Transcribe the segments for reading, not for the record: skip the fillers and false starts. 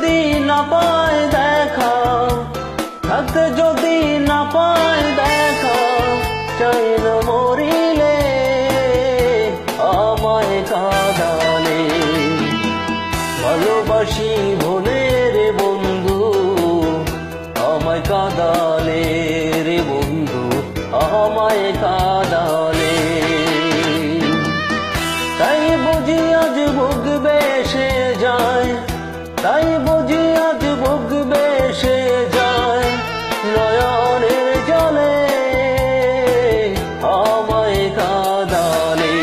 যদি না পাই দেখা, থাকতে যদি না পাই দেখা, চাই না মরিলে আমায় কাঁদালে। ভালোবাসি বলে রে বন্ধু আমায় কাঁদালে রে বন্ধু আমায় কাঁদালে। তাই বুঝি আজ বুক বেসে যায়, তাই বুঝি আজ বুক বেসে যায়, নয়নের জলে আমায় কাঁদালে।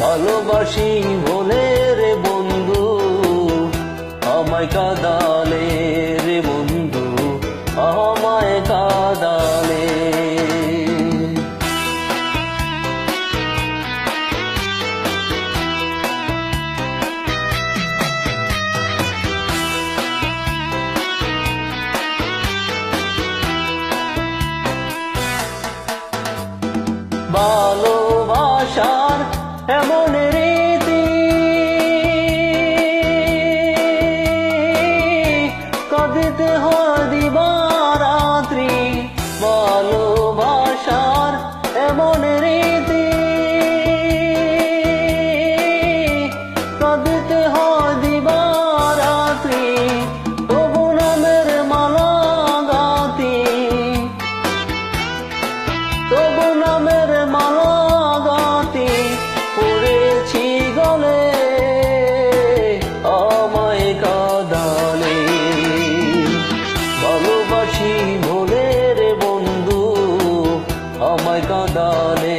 ভালোবাসি বলে রে বন্ধু আমায় কাঁদালে রে বন্ধু আমায় কাঁদালে। ভালোবাসার এমন রীতি কাঁদিতে হয় দিবারাত্রি। ভালোবাসার এমন রীতি কাঁদিতে হয় দিবারাত্রি, তবু নামের মালা গাতি, তবু নামের মালা গাতি পড়েছি গলে আমায় কাঁদালে। ভালোবাসি বলে রে বন্ধু আমায় কাঁদালে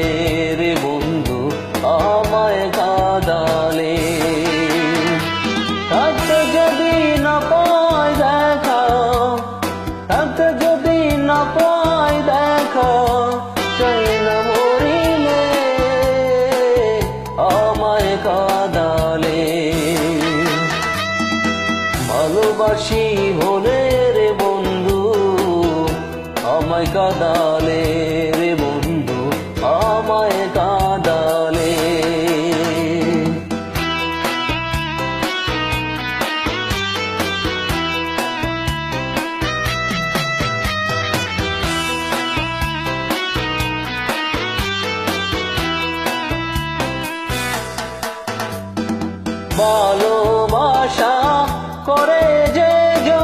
রে বন্ধু আমায় কাঁদালে। থাকতে যদি না পাই দেখা, থাকতে যদি না পাই দেখা, চাই না মরিলে আমায় কাঁদালে। ভালোবাসি বলে রে বন্ধু আমায় কাঁদালে রে বন্ধু আমায় কাঁদালে। ভালোবাসা করে যে জন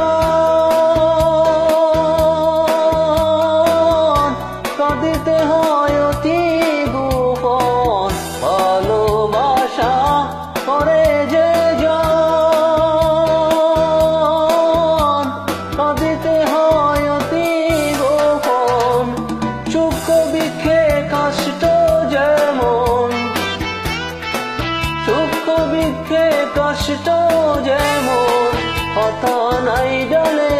কাঁদিতে হয় অতি গোপন। ভালোবাসা করে যে জন কাঁদিতে হয় অতি গোপন। সুখ বিক্ষে কষ্ট যেমন, সুখ বিক্ষে কষ্ট যেমন, কথা নাই জলে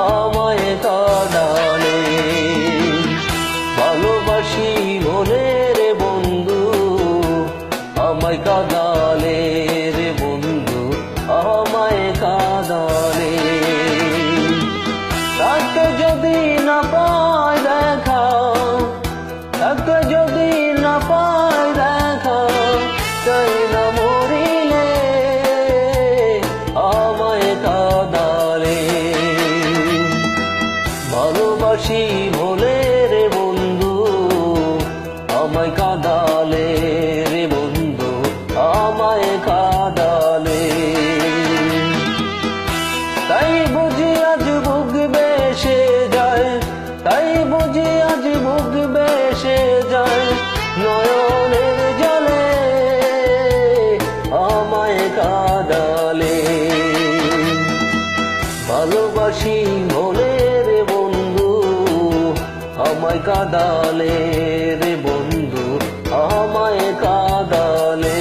আমায় কাঁদালে। ভালোবাসি বলে রে বন্ধু আমায় কাঁদালে রে বন্ধু আমায় কাঁদালে। তাকে যদি না পাই দেখা, তাকে যদি না পাই দেখা, চাই না মরিলে আমায় কাঁদালে। ভালোবাসি বলে রে বন্ধু আমায় কাঁদালে রে বন্ধু আমায় কাঁদালে। তাই বুঝি আজ বুক বেসে যায়, তাই বুঝি আজ বুক বেসে যায়, নয়নের জলে আমায় কাঁদালে। ভালোবাসি বলে রে বন্ধু আমায় কাঁদালে রে বন্ধু আমায় কাঁদালে।